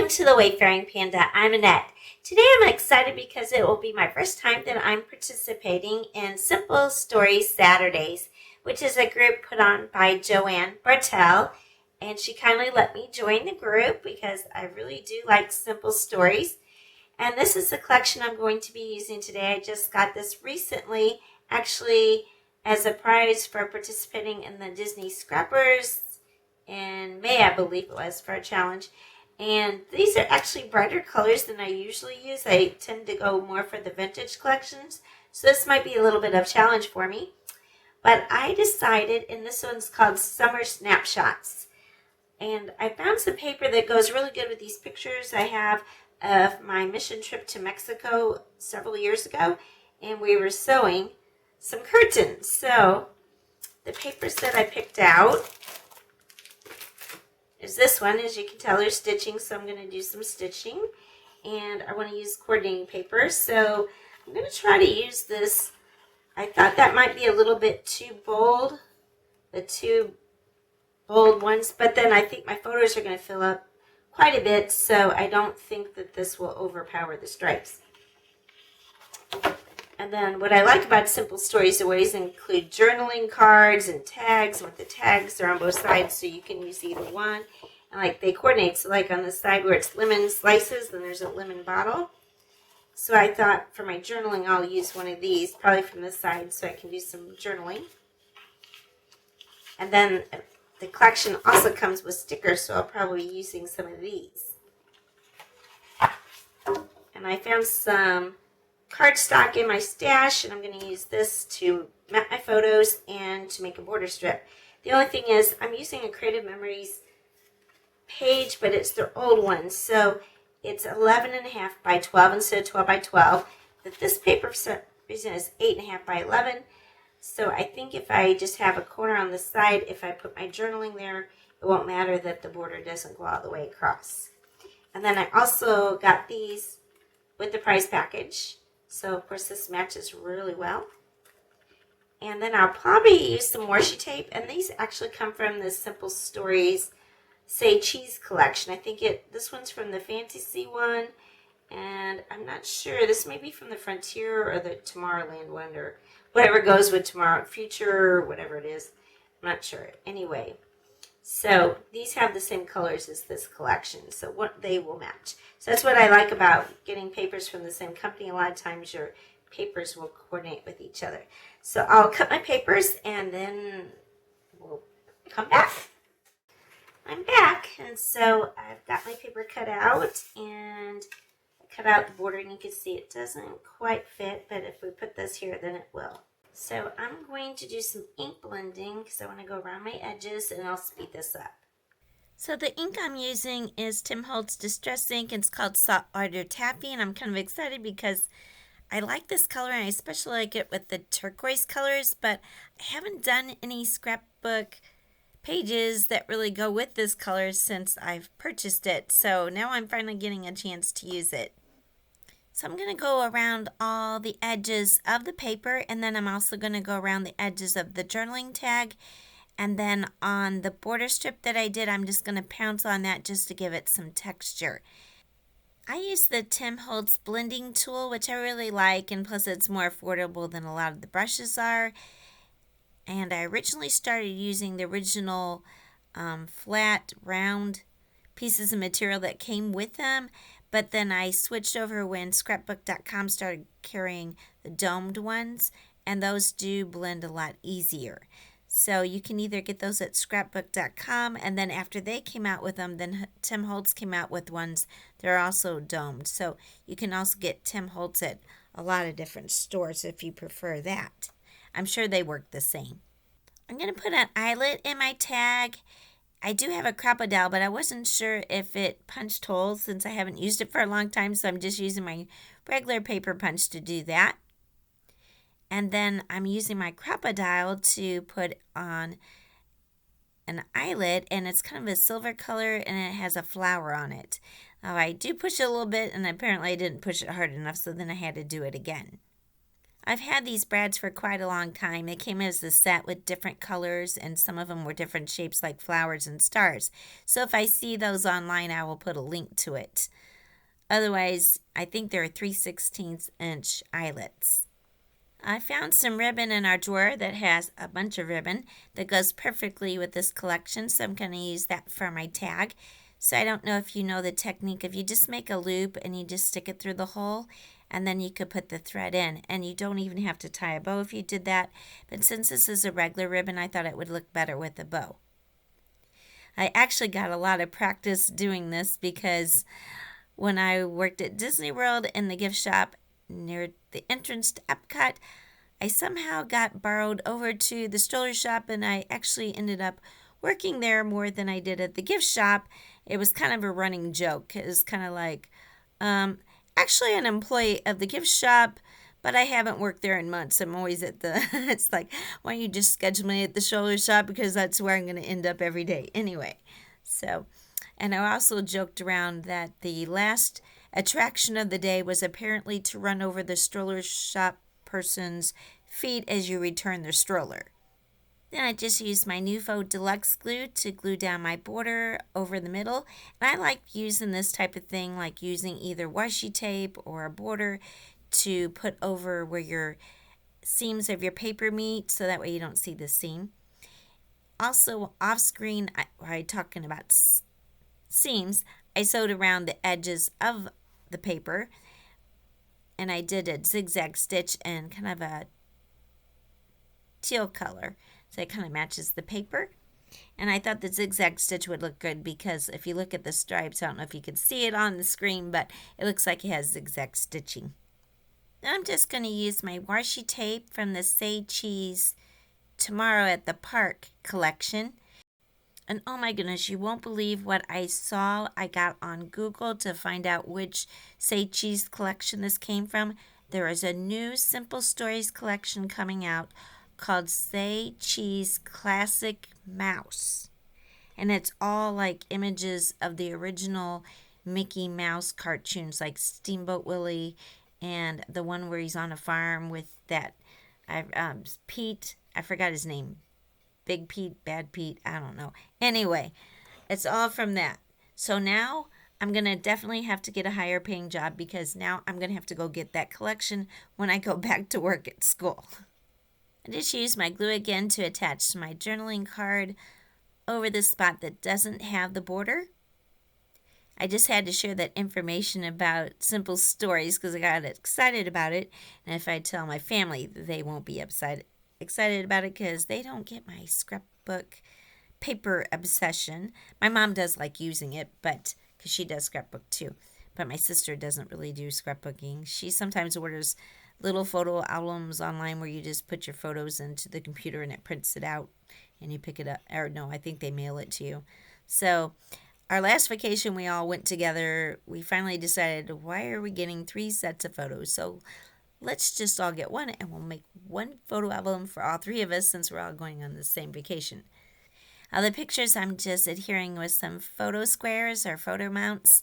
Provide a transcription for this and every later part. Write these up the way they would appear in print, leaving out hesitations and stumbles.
Welcome to the Wayfaring Panda. I'm Annette. Today I'm excited because it will be my first time that I'm participating in Simple Stories Saturdays, which is a group put on by Joanne Bartel, and she kindly let me join the group because I really do like simple stories. And this is the collection I'm going to be using today. I just got this recently, actually as a prize for participating in the Disney Scrappers in May, I believe it was, for a challenge. And these are actually brighter colors than I usually use. I tend to go more for the vintage collections, so this might be a little bit of a challenge for me. But I decided, and this one's called Summer Snapshots. And I found some paper that goes really good with these pictures I have of my mission trip to Mexico several years ago, and we were sewing some curtains. So the papers that I picked out is this one. As you can tell, there's stitching, so I'm going to do some stitching. And I want to use coordinating paper, so I'm going to try to use this. I thought that might be a little bit too bold, the two bold ones, but then I think my photos are going to fill up quite a bit, so I don't think that this will overpower the stripes. And then what I like about Simple Stories always include journaling cards and tags. And with the tags, they're on both sides, so you can use either one. And like they coordinate, so like on the side where it's lemon slices, then there's a lemon bottle. So I thought for my journaling, I'll use one of these, probably from the side, so I can do some journaling. And then the collection also comes with stickers, so I'll probably be using some of these. And I found some cardstock in my stash, and I'm going to use this to map my photos and to make a border strip. The only thing is I'm using a Creative Memories page, but it's their old one, so it's 11.5 by 12 instead of 12 by 12. But this paper for some reason is 8.5 by 11. So I think if I just have a corner on the side, if I put my journaling there, it won't matter that the border doesn't go all the way across. And then I also got these with the prize package. So, of course, this matches really well. And then I'll probably use some washi tape. And these actually come from the Simple Stories Say Cheese collection. I think this one's from the Fantasy one. And I'm not sure. This may be from the Frontier or the Tomorrowland one, or whatever goes with Tomorrow, Future, whatever it is. I'm not sure. Anyway, so these have the same colors as this collection, so what they will match. So that's what I like about getting papers from the same company. A lot of times your papers will coordinate with each other. So I'll cut my papers and then we'll come back. I'm back, and so I've got my paper cut out and cut out the border, and you can see it doesn't quite fit, but if we put this here, then it will. So I'm going to do some ink blending because I want to go around my edges, and I'll speed this up. So the ink I'm using is Tim Holtz Distress Ink, and it's called Saltwater Taffy, and I'm kind of excited because I like this color, and I especially like it with the turquoise colors, but I haven't done any scrapbook pages that really go with this color since I've purchased it, so now I'm finally getting a chance to use it. So I'm going to go around all the edges of the paper, and then I'm also going to go around the edges of the journaling tag, and then on the border strip that I did, I'm just going to pounce on that just to give it some texture. I use the Tim Holtz blending tool, which I really like, and plus it's more affordable than a lot of the brushes are. And I originally started using the original flat, round pieces of material that came with them, but then I switched over when Scrapbook.com started carrying the domed ones, and those do blend a lot easier. So you can either get those at Scrapbook.com, and then after they came out with them, then Tim Holtz came out with ones that are also domed. So you can also get Tim Holtz at a lot of different stores if you prefer that. I'm sure they work the same. I'm going to put an eyelet in my tag. I do have a Crocodile, but I wasn't sure if it punched holes since I haven't used it for a long time, so I'm just using my regular paper punch to do that. And then I'm using my Crocodile to put on an eyelet, and it's kind of a silver color, and it has a flower on it. Now, I do push it a little bit, and apparently I didn't push it hard enough, so then I had to do it again. I've had these brads for quite a long time. They came as a set with different colors, and some of them were different shapes like flowers and stars. So if I see those online, I will put a link to it. Otherwise, I think they're 3/16-inch eyelets. I found some ribbon in our drawer that has a bunch of ribbon that goes perfectly with this collection, so I'm going to use that for my tag. So I don't know if you know the technique. If you just make a loop and you just stick it through the hole, and then you could put the thread in, and you don't even have to tie a bow if you did that. But since this is a regular ribbon, I thought it would look better with a bow. I actually got a lot of practice doing this because when I worked at Disney World in the gift shop near the entrance to Epcot, I somehow got borrowed over to the stroller shop, and I actually ended up working there more than I did at the gift shop. It was kind of a running joke. It was kind of like, um, actually an employee of the gift shop, but I haven't worked there in months. I'm always at the, it's like, why don't you just schedule me at the stroller shop because that's where I'm going to end up every day anyway. So, and I also joked around that the last attraction of the day was apparently to run over the stroller shop person's feet as you return their stroller. Then I just used my Nuvo Deluxe glue to glue down my border over the middle. And I like using this type of thing, like using either washi tape or a border to put over where your seams of your paper meet so that way you don't see the seam. Also, off screen, while talking about seams, I sewed around the edges of the paper and I did a zigzag stitch and kind of a teal color. So it kind of matches the paper. And I thought the zigzag stitch would look good because if you look at the stripes, I don't know if you can see it on the screen, but it looks like it has zigzag stitching. Then I'm just going to use my washi tape from the Say Cheese Tomorrow at the Park collection. And oh my goodness, you won't believe what I saw. I got on Google to find out which Say Cheese collection this came from. There is a new Simple Stories collection coming out called Say Cheese Classic Mouse. And it's all like images of the original Mickey Mouse cartoons like Steamboat Willie and the one where he's on a farm with that Pete, I forgot his name. Big Pete, Bad Pete, I don't know. Anyway, it's all from that. So now I'm going to definitely have to get a higher paying job because now I'm going to have to go get that collection when I go back to work at school. I just used my glue again to attach to my journaling card over the spot that doesn't have the border. I just had to share that information about Simple Stories because I got excited about it. And if I tell my family, they won't be excited about it because they don't get my scrapbook paper obsession. My mom does like using it, but because she does scrapbook too. But my sister doesn't really do scrapbooking. She sometimes orders little photo albums online where you just put your photos into the computer and it prints it out and you pick it up. Or no, I think they mail it to you. So our last vacation we all went together. We finally decided, why are we getting 3 sets of photos? So let's just all get one and we'll make one photo album for all 3 of us since we're all going on the same vacation. The pictures I'm just adhering with some photo squares or photo mounts.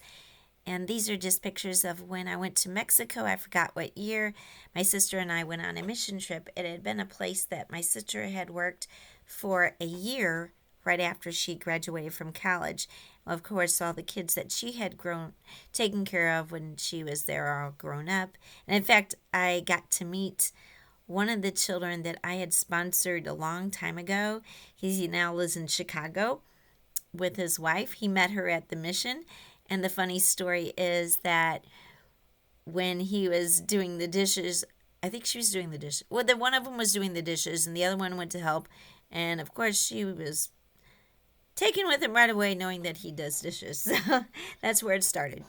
And these are just pictures of when I went to Mexico. I forgot what year. My sister and I went on a mission trip. It had been a place that my sister had worked for a year right after she graduated from college. Well, of course, all the kids that she had taken care of when she was there are all grown up. And in fact, I got to meet one of the children that I had sponsored a long time ago. He now lives in Chicago with his wife. He met her at the mission. And the funny story is that when he was doing the dishes, I think she was doing the dishes. Well, one of them was doing the dishes and the other one went to help. And of course, she was taken with him right away, knowing that he does dishes. So that's where it started.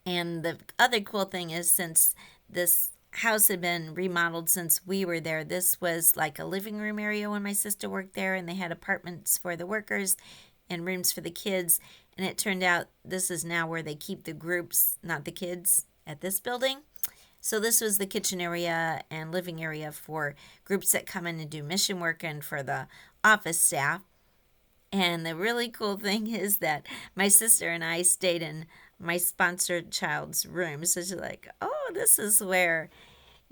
And the other cool thing is, since this house had been remodeled since we were there, this was like a living room area when my sister worked there, and they had apartments for the workers and rooms for the kids. And it turned out this is now where they keep the groups, not the kids, at this building. So this was the kitchen area and living area for groups that come in and do mission work and for the office staff. And the really cool thing is that my sister and I stayed in my sponsored child's room. So she's like, oh, this is where,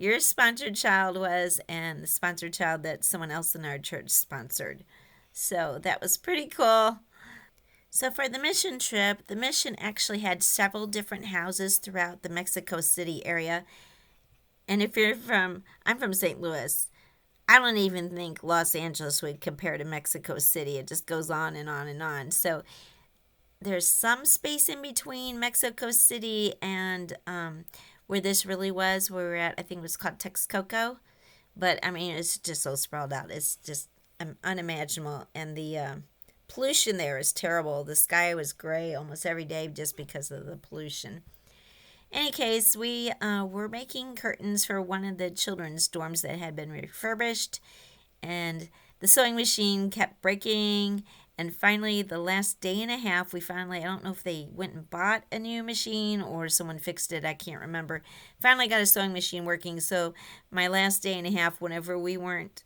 your sponsored child was and the sponsored child that someone else in our church sponsored. So that was pretty cool. So for the mission trip, the mission actually had several different houses throughout the Mexico City area. And if I'm from St. Louis. I don't even think Los Angeles would compare to Mexico City. It just goes on and on and on. So there's some space in between Mexico City and where this really was, where we were at. I think it was called Texcoco. But I mean, it's just so sprawled out. It's just unimaginable. And the pollution there is terrible. The sky was gray almost every day just because of the pollution. Any case, we were making curtains for one of the children's dorms that had been refurbished, and the sewing machine kept breaking. And finally, the last day and a half, I don't know if they went and bought a new machine or someone fixed it, I can't remember. Finally got a sewing machine working, so my last day and a half, whenever we weren't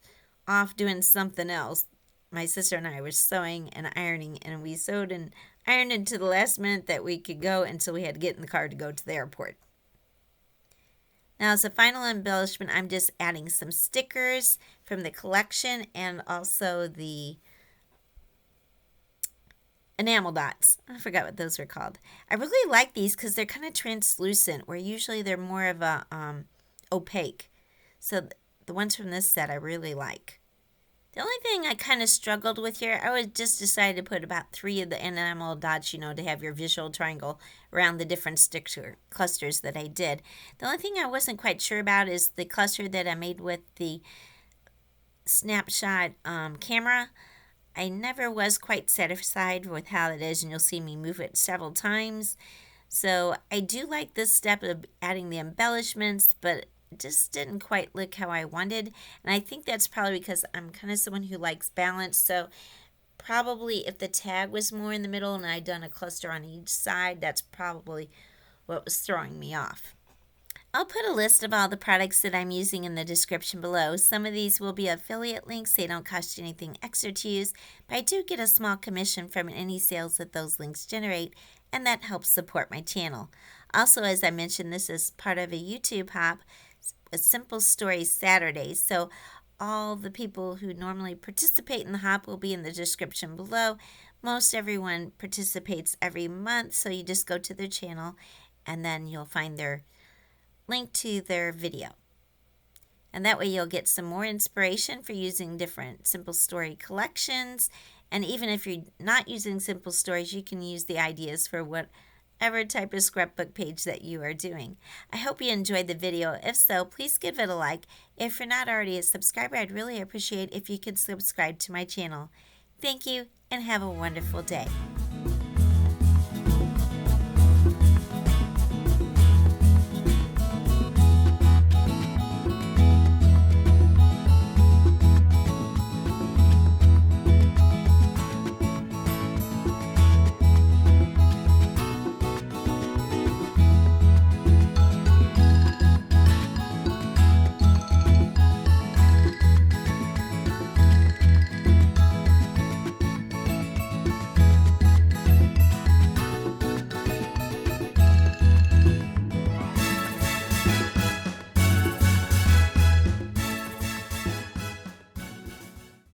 off doing something else, my sister and I were sewing and ironing, and we sewed and ironed into the last minute that we could go until we had to get in the car to go to the airport. Now, as a final embellishment, I'm just adding some stickers from the collection and also the enamel dots. I forgot what those were called. I really like these because they're kind of translucent, where usually they're more of a opaque. So the ones from this set I really like. The only thing I kind of struggled with here, I was just decided to put about 3 of the enamel dots, to have your visual triangle around the different sticker clusters that I did. The only thing I wasn't quite sure about is the cluster that I made with the snapshot camera. I never was quite satisfied with how it is, and you'll see me move it several times. So I do like this step of adding the embellishments, but just didn't quite look how I wanted. And I think that's probably because I'm kind of someone who likes balance. So probably if the tag was more in the middle and I'd done a cluster on each side, that's probably what was throwing me off. I'll put a list of all the products that I'm using in the description below. Some of these will be affiliate links. They don't cost you anything extra to use, but I do get a small commission from any sales that those links generate, and that helps support my channel. Also, as I mentioned, this is part of a YouTube hop, a Simple Stories Saturdays. So all the people who normally participate in the hop will be in the description below. Most everyone participates every month, so you just go to their channel and then you'll find their link to their video. And that way you'll get some more inspiration for using different Simple Story collections. And even if you're not using Simple Stories, you can use the ideas for whatever type of scrapbook page that you are doing. I hope you enjoyed the video. If so, please give it a like. If you're not already a subscriber, I'd really appreciate if you could subscribe to my channel. Thank you and have a wonderful day.